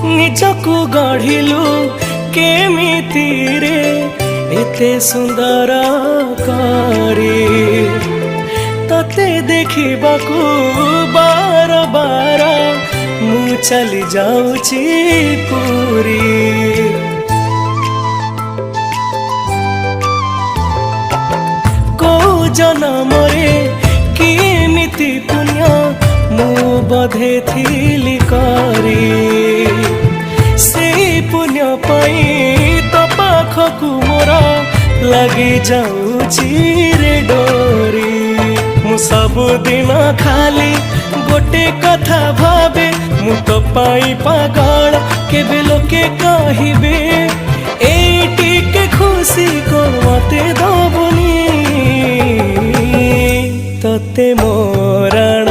ନିଜକୁ ଗଢିଲୁ କେମିତି ରେ ଏତେ ସୁନ୍ଦର କରି ତତେ ଦେଖିବାକୁ ବାର ବାର ମୁଁ ଚାଲି ଯାଉଛି ପୁରୀ। କୋଉ ଜନମରେ କେମିତି ପୁଣ୍ୟ ମୁଁ ବଧେ ଥିଲି କରି ସେଇ ପୁଣ୍ୟ ପାଇଁ ତ ପାଖକୁ ମୋର ଲାଗି ଯାଉଛି ରେ ଡୋରି। ମୁଁ ସବୁଦିନ ଖାଲି गोटे कथा भावे मु तो पाई पागल केबे लोके कहिबे एटी के खुशी को मते दबुनी तते मोराण